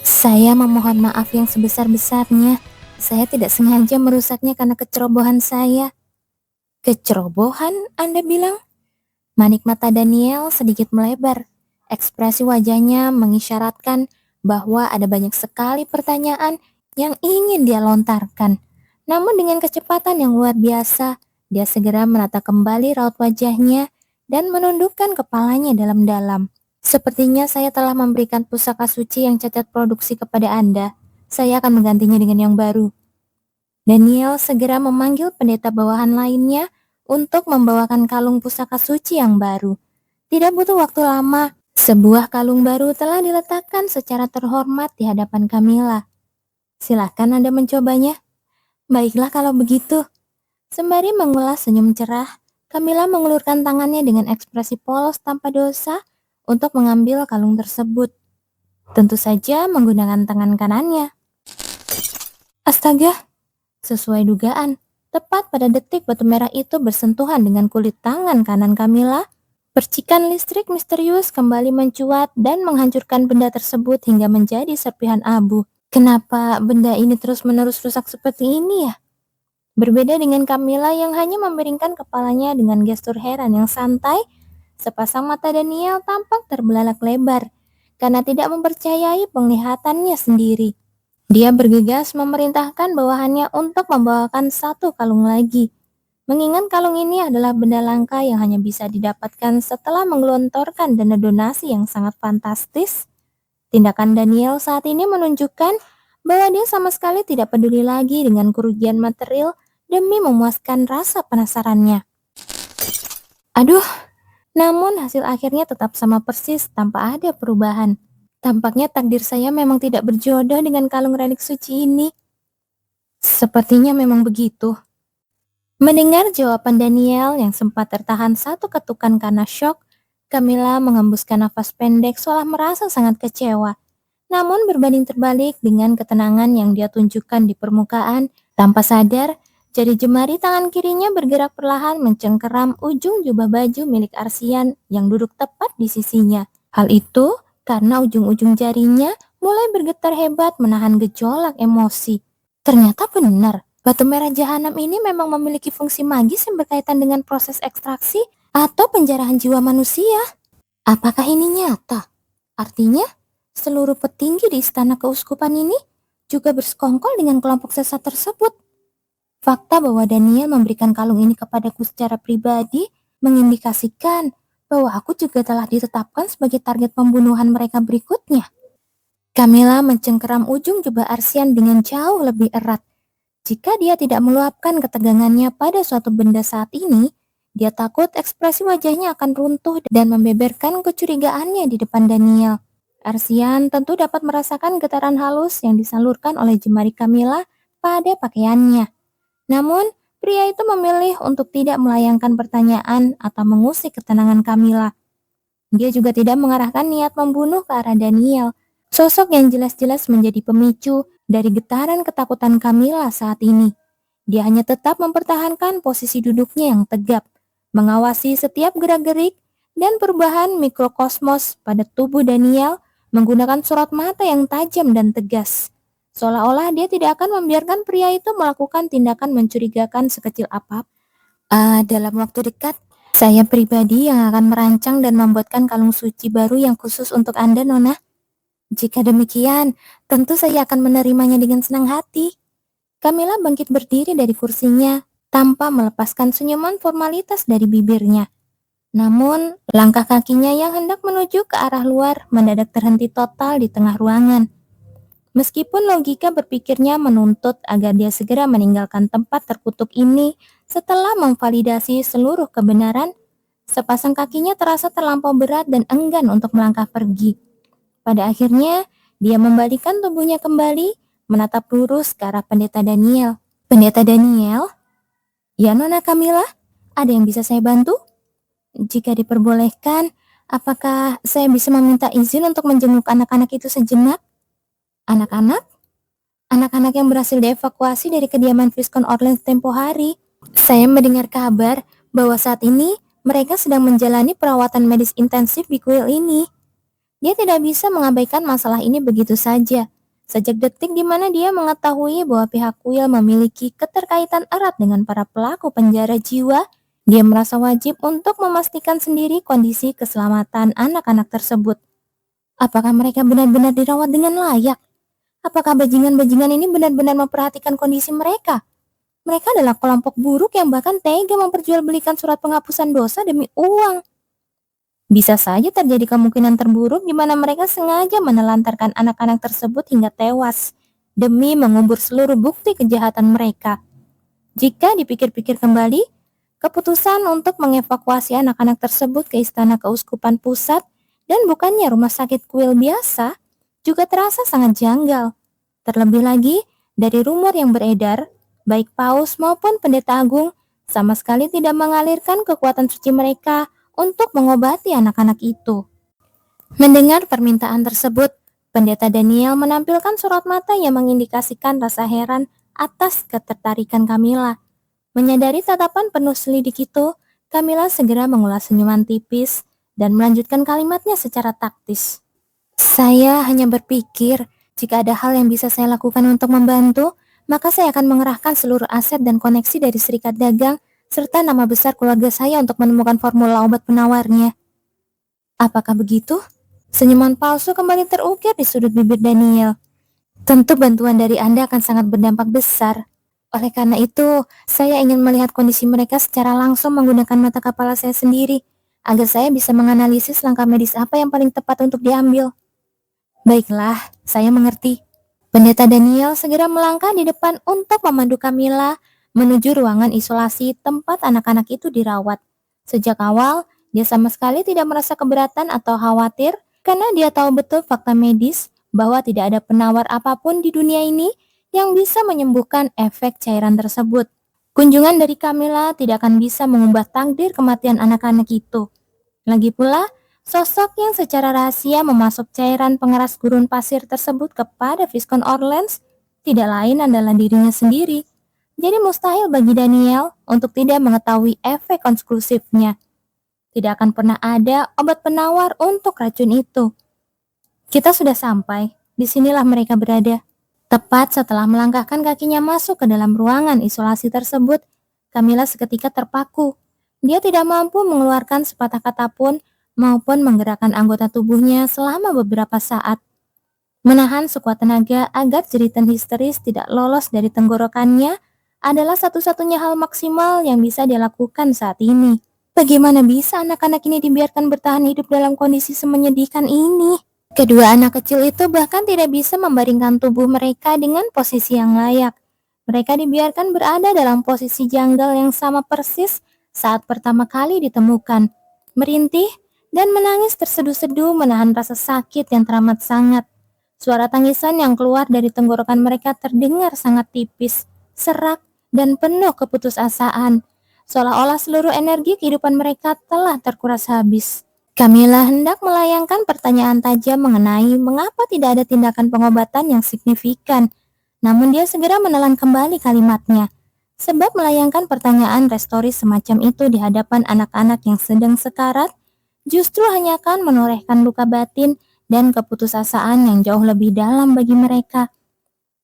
Saya memohon maaf yang sebesar-besarnya. Saya tidak sengaja merusaknya karena kecerobohan saya. Kecerobohan, Anda bilang? Manik mata Daniel sedikit melebar. Ekspresi wajahnya mengisyaratkan bahwa ada banyak sekali pertanyaan yang ingin dia lontarkan. Namun dengan kecepatan yang luar biasa, dia segera menata kembali raut wajahnya dan menundukkan kepalanya dalam-dalam. Sepertinya saya telah memberikan pusaka suci yang cacat produksi kepada Anda. Saya akan menggantinya dengan yang baru. Daniel segera memanggil pendeta bawahan lainnya untuk membawakan kalung pusaka suci yang baru. Tidak butuh waktu lama, sebuah kalung baru telah diletakkan secara terhormat di hadapan Camilla. Silahkan Anda mencobanya. Baiklah kalau begitu. Sembari mengulas senyum cerah, Camilla mengulurkan tangannya dengan ekspresi polos tanpa dosa untuk mengambil kalung tersebut. Tentu saja menggunakan tangan kanannya. Astaga, sesuai dugaan, tepat pada detik batu merah itu bersentuhan dengan kulit tangan kanan Camilla, percikan listrik misterius kembali mencuat dan menghancurkan benda tersebut hingga menjadi serpihan abu. Kenapa benda ini terus-menerus rusak seperti ini ya? Berbeda dengan Camilla yang hanya memiringkan kepalanya dengan gestur heran yang santai, sepasang mata Daniel tampak terbelalak lebar karena tidak mempercayai penglihatannya sendiri. Dia bergegas memerintahkan bawahannya untuk membawakan satu kalung lagi. Mengingat kalung ini adalah benda langka yang hanya bisa didapatkan setelah menggelontorkan dana donasi yang sangat fantastis, tindakan Daniel saat ini menunjukkan bahwa dia sama sekali tidak peduli lagi dengan kerugian material demi memuaskan rasa penasarannya. Aduh, namun hasil akhirnya tetap sama persis tanpa ada perubahan. Tampaknya takdir saya memang tidak berjodoh dengan kalung relik suci ini. Sepertinya memang begitu. Mendengar jawaban Daniel yang sempat tertahan satu ketukan karena syok, Camilla mengembuskan nafas pendek seolah merasa sangat kecewa. Namun berbanding terbalik dengan ketenangan yang dia tunjukkan di permukaan, tanpa sadar, jari jemari tangan kirinya bergerak perlahan mencengkeram ujung jubah baju milik Arsian yang duduk tepat di sisinya. Hal itu karena ujung-ujung jarinya mulai bergetar hebat menahan gejolak emosi. Ternyata benar, batu merah jahanam ini memang memiliki fungsi magis yang berkaitan dengan proses ekstraksi atau penjarahan jiwa manusia. Apakah ini nyata? Artinya, seluruh petinggi di istana keuskupan ini juga bersekongkol dengan kelompok sesat tersebut. Fakta bahwa Daniel memberikan kalung ini kepadaku secara pribadi mengindikasikan bahwa aku juga telah ditetapkan sebagai target pembunuhan mereka berikutnya. Camilla mencengkeram ujung jubah Arsian dengan jauh lebih erat. Jika dia tidak meluapkan ketegangannya pada suatu benda saat ini, dia takut ekspresi wajahnya akan runtuh dan membeberkan kecurigaannya di depan Daniel. Arsian tentu dapat merasakan getaran halus yang disalurkan oleh jemari Camilla pada pakaiannya. Namun, pria itu memilih untuk tidak melayangkan pertanyaan atau mengusik ketenangan Camilla. Dia juga tidak mengarahkan niat membunuh ke arah Daniel, sosok yang jelas-jelas menjadi pemicu dari getaran ketakutan Camilla saat ini. Dia hanya tetap mempertahankan posisi duduknya yang tegap, mengawasi setiap gerak-gerik dan perubahan mikrokosmos pada tubuh Daniel menggunakan sorot mata yang tajam dan tegas. Seolah-olah dia tidak akan membiarkan pria itu melakukan tindakan mencurigakan sekecil apapun. Dalam waktu dekat, saya pribadi yang akan merancang dan membuatkan kalung suci baru yang khusus untuk Anda, Nona. Jika demikian, tentu saya akan menerimanya dengan senang hati. Camilla bangkit berdiri dari kursinya tanpa melepaskan senyuman formalitas dari bibirnya. Namun, langkah kakinya yang hendak menuju ke arah luar mendadak terhenti total di tengah ruangan. Meskipun logika berpikirnya menuntut agar dia segera meninggalkan tempat terkutuk ini setelah memvalidasi seluruh kebenaran, sepasang kakinya terasa terlampau berat dan enggan untuk melangkah pergi. Pada akhirnya, dia membalikkan tubuhnya kembali, menatap lurus ke arah Pendeta Daniel. Pendeta Daniel? Ya, Nona Camilla, ada yang bisa saya bantu? Jika diperbolehkan, apakah saya bisa meminta izin untuk menjenguk anak-anak itu sejenak? Anak-anak? Anak-anak yang berhasil dievakuasi dari kediaman Viscount Orleans tempo hari. Saya mendengar kabar bahwa saat ini Mereka sedang menjalani perawatan medis intensif di kuil ini. Dia tidak bisa mengabaikan masalah ini begitu saja. Sejak detik di mana dia mengetahui bahwa pihak kuil memiliki keterkaitan erat dengan para pelaku penjara jiwa, dia merasa wajib untuk memastikan sendiri kondisi keselamatan anak-anak tersebut. Apakah mereka benar-benar dirawat dengan layak? Apakah bajingan-bajingan ini benar-benar memperhatikan kondisi mereka? Mereka adalah kelompok buruk yang bahkan tega memperjualbelikan surat penghapusan dosa demi uang. Bisa saja terjadi kemungkinan terburuk di mana mereka sengaja menelantarkan anak-anak tersebut hingga tewas demi mengubur seluruh bukti kejahatan mereka. Jika dipikir-pikir kembali, keputusan untuk mengevakuasi anak-anak tersebut ke istana keuskupan pusat dan bukannya rumah sakit kuil biasa juga terasa sangat janggal. Terlebih lagi, dari rumor yang beredar, baik paus maupun pendeta agung sama sekali tidak mengalirkan kekuatan suci mereka untuk mengobati anak-anak itu. Mendengar permintaan tersebut, pendeta Daniel menampilkan sorot mata yang mengindikasikan rasa heran atas ketertarikan Camilla. Menyadari tatapan penuh selidik itu, Camilla segera mengulas senyuman tipis dan melanjutkan kalimatnya secara taktis. Saya hanya berpikir, jika ada hal yang bisa saya lakukan untuk membantu, maka saya akan mengerahkan seluruh aset dan koneksi dari serikat dagang serta nama besar keluarga saya untuk menemukan formula obat penawarnya. Apakah begitu? Senyuman palsu kembali terukir di sudut bibir Daniel. Tentu bantuan dari Anda akan sangat berdampak besar. Oleh karena itu, saya ingin melihat kondisi mereka secara langsung menggunakan mata kepala saya sendiri, agar saya bisa menganalisis langkah medis apa yang paling tepat untuk diambil. Baiklah, saya mengerti. Pendeta Daniel segera melangkah di depan untuk memandu Camilla menuju ruangan isolasi tempat anak-anak itu dirawat. Sejak awal, dia sama sekali tidak merasa keberatan atau khawatir karena dia tahu betul fakta medis bahwa tidak ada penawar apapun di dunia ini yang bisa menyembuhkan efek cairan tersebut. Kunjungan dari Camilla tidak akan bisa mengubah takdir kematian anak-anak itu. Lagi pula, sosok yang secara rahasia memasuk cairan pengeras gurun pasir tersebut kepada Viscount Orleans tidak lain adalah dirinya sendiri. Jadi mustahil bagi Daniel untuk tidak mengetahui efek konklusifnya. Tidak akan pernah ada obat penawar untuk racun itu. Kita sudah sampai, disinilah mereka berada. Tepat setelah melangkahkan kakinya masuk ke dalam ruangan isolasi tersebut, Camilla seketika terpaku. Dia tidak mampu mengeluarkan sepatah kata pun maupun menggerakkan anggota tubuhnya selama beberapa saat. Menahan sekuat tenaga agar jeritan histeris tidak lolos dari tenggorokannya adalah satu-satunya hal maksimal yang bisa dia lakukan saat ini. Bagaimana bisa anak-anak ini dibiarkan bertahan hidup dalam kondisi semenyedihkan ini? Kedua anak kecil itu bahkan tidak bisa membaringkan tubuh mereka dengan posisi yang layak. Mereka dibiarkan berada dalam posisi janggal yang sama persis saat pertama kali ditemukan, merintih dan menangis terseduh-seduh menahan rasa sakit yang teramat sangat. Suara tangisan yang keluar dari tenggorokan mereka terdengar sangat tipis, serak, dan penuh keputusasaan, seolah-olah seluruh energi kehidupan mereka telah terkuras habis. Camilla hendak melayangkan pertanyaan tajam mengenai mengapa tidak ada tindakan pengobatan yang signifikan, namun dia segera menelan kembali kalimatnya. Sebab melayangkan pertanyaan restoris semacam itu di hadapan anak-anak yang sedang sekarat, justru hanya akan menorehkan luka batin dan keputusasaan yang jauh lebih dalam bagi mereka.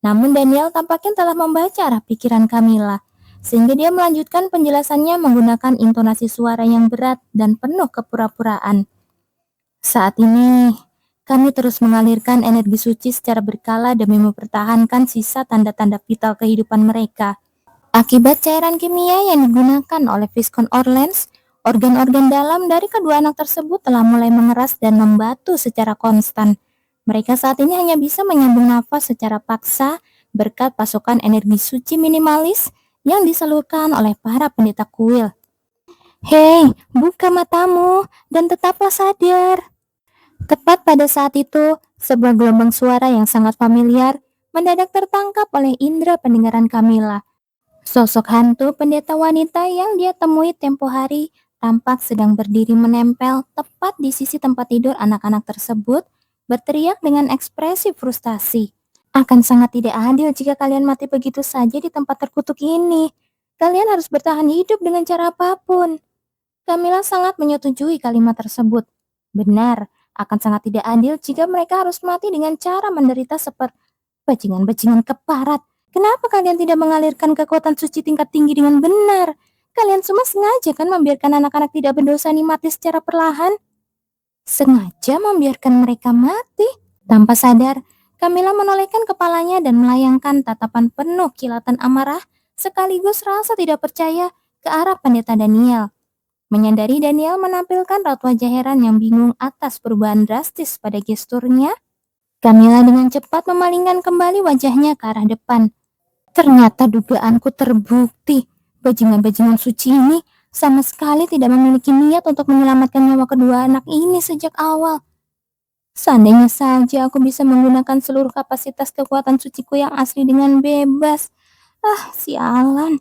Namun Daniel tampaknya telah membaca arah pikiran Camilla, sehingga dia melanjutkan penjelasannya menggunakan intonasi suara yang berat dan penuh kepura-puraan. Saat ini, kami terus mengalirkan energi suci secara berkala demi mempertahankan sisa tanda-tanda vital kehidupan mereka. Akibat cairan kimia yang digunakan oleh Viscount Orleans, organ-organ dalam dari kedua anak tersebut telah mulai mengeras dan membatu secara konstan. Mereka saat ini hanya bisa menyambung nafas secara paksa berkat pasokan energi suci minimalis yang disalurkan oleh para pendeta kuil. Hei, buka matamu dan tetaplah sadar. Tepat pada saat itu, sebuah gelombang suara yang sangat familiar mendadak tertangkap oleh indera pendengaran Camilla. Sosok hantu pendeta wanita yang dia temui tempo hari tampak sedang berdiri menempel tepat di sisi tempat tidur anak-anak tersebut, berteriak dengan ekspresi frustasi. Akan sangat tidak adil jika kalian mati begitu saja di tempat terkutuk ini. Kalian harus bertahan hidup dengan cara apapun. Camilla sangat menyetujui kalimat tersebut. Benar, akan sangat tidak adil jika mereka harus mati dengan cara menderita seperti bajingan-bajingan keparat. Kenapa kalian tidak mengalirkan kekuatan suci tingkat tinggi dengan benar? Kalian semua sengaja kan membiarkan anak-anak tidak berdosa ini mati secara perlahan? Sengaja membiarkan mereka mati? Tanpa sadar, Camilla menolehkan kepalanya dan melayangkan tatapan penuh kilatan amarah sekaligus rasa tidak percaya ke arah pendeta Daniel. Menyadari Daniel menampilkan raut wajah heran yang bingung atas perubahan drastis pada gesturnya, Camilla dengan cepat memalingkan kembali wajahnya ke arah depan. Ternyata dugaanku terbukti. Bajingan-bajingan suci ini sama sekali tidak memiliki niat untuk menyelamatkan nyawa kedua anak ini sejak awal. Seandainya saja aku bisa menggunakan seluruh kapasitas kekuatan suciku yang asli dengan bebas. Sialan.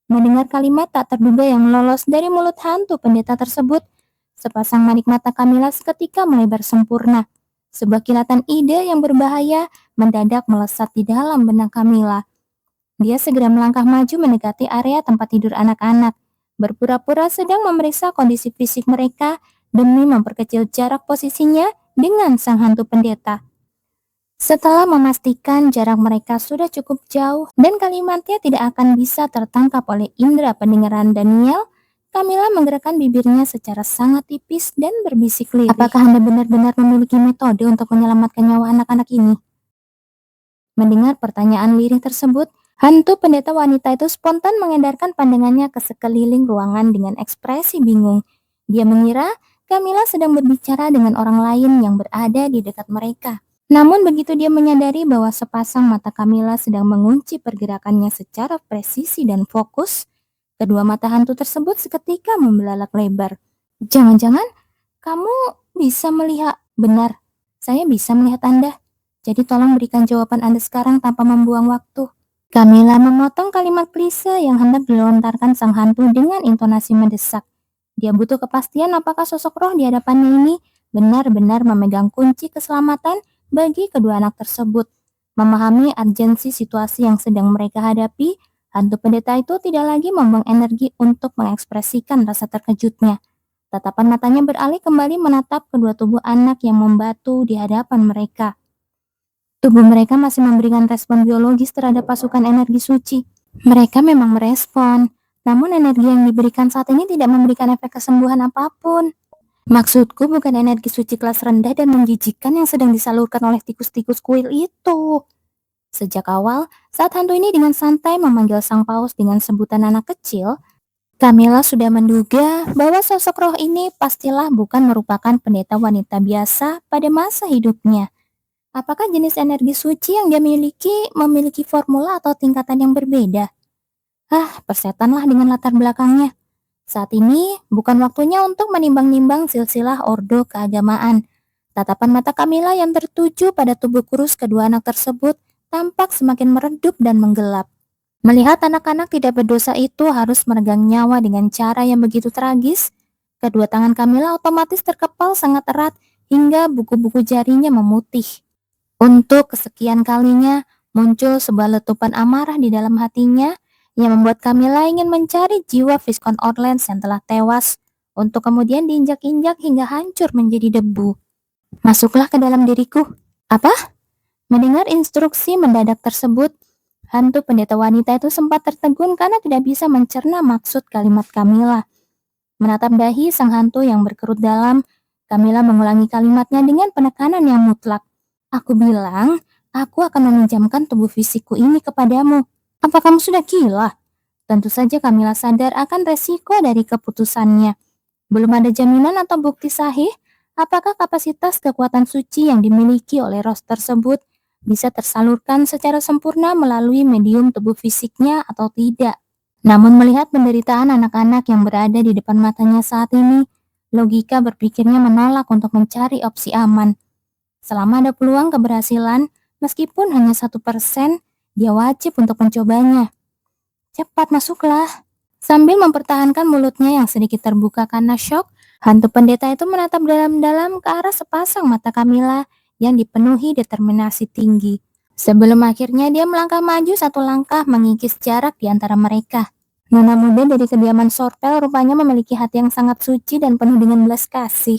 Mendengar kalimat tak terduga yang lolos dari mulut hantu pendeta tersebut, sepasang manik mata Camilla seketika melebar sempurna. Sebuah kilatan ide yang berbahaya mendadak melesat di dalam benak Camilla. Dia segera melangkah maju mendekati area tempat tidur anak-anak, berpura-pura sedang memeriksa kondisi fisik mereka demi memperkecil jarak posisinya dengan sang hantu pendeta. Setelah memastikan jarak mereka sudah cukup jauh dan kalimatnya tidak akan bisa tertangkap oleh indera pendengaran Daniel, Camilla menggerakkan bibirnya secara sangat tipis dan berbisik lirih. Apakah Anda benar-benar memiliki metode untuk menyelamatkan nyawa anak-anak ini? Mendengar pertanyaan lirih tersebut, hantu pendeta wanita itu spontan mengedarkan pandangannya ke sekeliling ruangan dengan ekspresi bingung. Dia mengira Camilla sedang berbicara dengan orang lain yang berada di dekat mereka. Namun begitu dia menyadari bahwa sepasang mata Camilla sedang mengunci pergerakannya secara presisi dan fokus, kedua mata hantu tersebut seketika membelalak lebar. Jangan-jangan kamu bisa melihat? Benar, saya bisa melihat Anda. Jadi tolong berikan jawaban Anda sekarang tanpa membuang waktu. Camilla memotong kalimat klise yang hendak dilontarkan sang hantu dengan intonasi mendesak. Dia butuh kepastian apakah sosok roh di hadapannya ini benar-benar memegang kunci keselamatan bagi kedua anak tersebut. Memahami urgensi situasi yang sedang mereka hadapi, hantu pendeta itu tidak lagi membuang energi untuk mengekspresikan rasa terkejutnya. Tatapan matanya beralih kembali menatap kedua tubuh anak yang membatu di hadapan mereka. Tubuh mereka masih memberikan respon biologis terhadap pasukan energi suci. Mereka memang merespon, namun energi yang diberikan saat ini tidak memberikan efek kesembuhan apapun. Maksudku bukan energi suci kelas rendah dan menjijikkan yang sedang disalurkan oleh tikus-tikus kuil itu. Sejak awal, saat hantu ini dengan santai memanggil sang paus dengan sebutan anak kecil, Camilla sudah menduga bahwa sosok roh ini pastilah bukan merupakan pendeta wanita biasa pada masa hidupnya. Apakah jenis energi suci yang dia memiliki formula atau tingkatan yang berbeda? Persetanlah dengan latar belakangnya. Saat ini bukan waktunya untuk menimbang-nimbang silsilah ordo keagamaan. Tatapan mata Camilla yang tertuju pada tubuh kurus kedua anak tersebut tampak semakin meredup dan menggelap. Melihat anak-anak tidak berdosa itu harus meregang nyawa dengan cara yang begitu tragis, kedua tangan Camilla otomatis terkepal sangat erat hingga buku-buku jarinya memutih. Untuk kesekian kalinya, muncul sebuah letupan amarah di dalam hatinya yang membuat Camilla ingin mencari jiwa Viscount Orleans yang telah tewas untuk kemudian diinjak-injak hingga hancur menjadi debu. Masuklah ke dalam diriku. Apa? Mendengar instruksi mendadak tersebut, hantu pendeta wanita itu sempat tertegun karena tidak bisa mencerna maksud kalimat Camilla. Menatap dahi sang hantu yang berkerut dalam, Camilla mengulangi kalimatnya dengan penekanan yang mutlak. Aku bilang, aku akan meminjamkan tubuh fisikku ini kepadamu. Apa kamu sudah gila? Tentu saja Camilla sadar akan resiko dari keputusannya. Belum ada jaminan atau bukti sahih apakah kapasitas kekuatan suci yang dimiliki oleh roh tersebut bisa tersalurkan secara sempurna melalui medium tubuh fisiknya atau tidak. Namun melihat penderitaan anak-anak yang berada di depan matanya saat ini, logika berpikirnya menolak untuk mencari opsi aman. Selama ada peluang keberhasilan, meskipun hanya 1%, dia wajib untuk mencobanya. Cepat masuklah. Sambil mempertahankan mulutnya yang sedikit terbuka karena shock, hantu pendeta itu menatap dalam-dalam ke arah sepasang mata Camilla yang dipenuhi determinasi tinggi. Sebelum akhirnya dia melangkah maju satu langkah mengikis jarak di antara mereka. Nona muda dari kediaman Sorpel rupanya memiliki hati yang sangat suci dan penuh dengan belas kasih.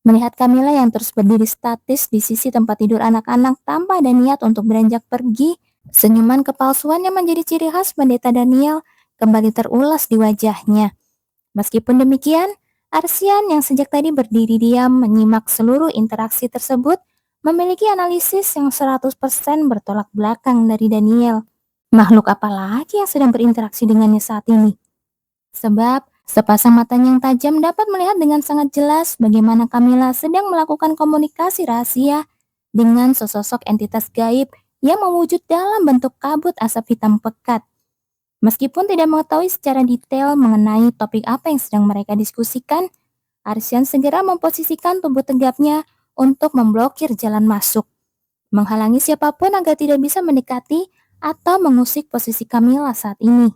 Melihat Camilla yang terus berdiri statis di sisi tempat tidur anak-anak tanpa ada niat untuk beranjak pergi, senyuman kepalsuan yang menjadi ciri khas pendeta Daniel kembali terulas di wajahnya. Meskipun demikian, Arsian yang sejak tadi berdiri diam menyimak seluruh interaksi tersebut memiliki analisis yang 100% bertolak belakang dari Daniel. Makhluk apa lagi yang sedang berinteraksi dengannya saat ini? Sebab sepasang matanya yang tajam dapat melihat dengan sangat jelas bagaimana Camilla sedang melakukan komunikasi rahasia dengan sesosok entitas gaib yang mewujud dalam bentuk kabut asap hitam pekat. Meskipun tidak mengetahui secara detail mengenai topik apa yang sedang mereka diskusikan, Arsian segera memposisikan tubuh tegapnya untuk memblokir jalan masuk, menghalangi siapapun agar tidak bisa mendekati atau mengusik posisi Camilla saat ini.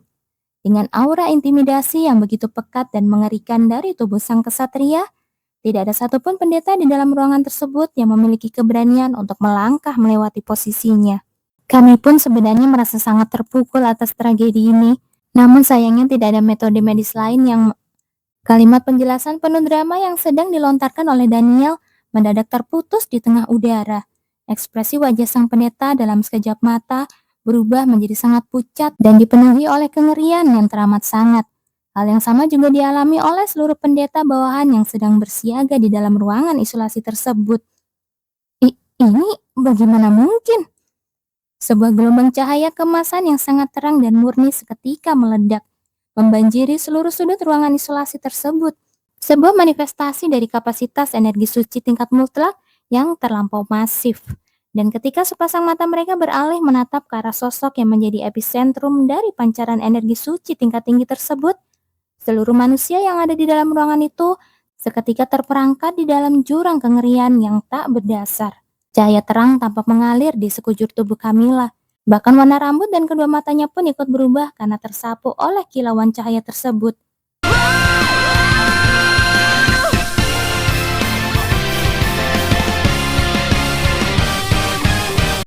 Dengan aura intimidasi yang begitu pekat dan mengerikan dari tubuh sang kesatria, tidak ada satupun pendeta di dalam ruangan tersebut yang memiliki keberanian untuk melangkah melewati posisinya. Kami pun sebenarnya merasa sangat terpukul atas tragedi ini, namun sayangnya tidak ada metode medis lain yang kalimat penjelasan penuh drama yang sedang dilontarkan oleh Daniel mendadak terputus di tengah udara. Ekspresi wajah sang pendeta dalam sekejap mata berubah menjadi sangat pucat dan dipenuhi oleh kengerian yang teramat sangat. Hal yang sama juga dialami oleh seluruh pendeta bawahan yang sedang bersiaga di dalam ruangan isolasi tersebut. Ini bagaimana mungkin? Sebuah gelombang cahaya kemasan yang sangat terang dan murni seketika meledak, membanjiri seluruh sudut ruangan isolasi tersebut. Sebuah manifestasi dari kapasitas energi suci tingkat mutlak yang terlampau masif. Dan ketika sepasang mata mereka beralih menatap ke arah sosok yang menjadi epicentrum dari pancaran energi suci tingkat tinggi tersebut, seluruh manusia yang ada di dalam ruangan itu seketika terperangkap di dalam jurang kengerian yang tak berdasar. Cahaya terang tampak mengalir di sekujur tubuh Camilla. Bahkan warna rambut dan kedua matanya pun ikut berubah karena tersapu oleh kilauan cahaya tersebut.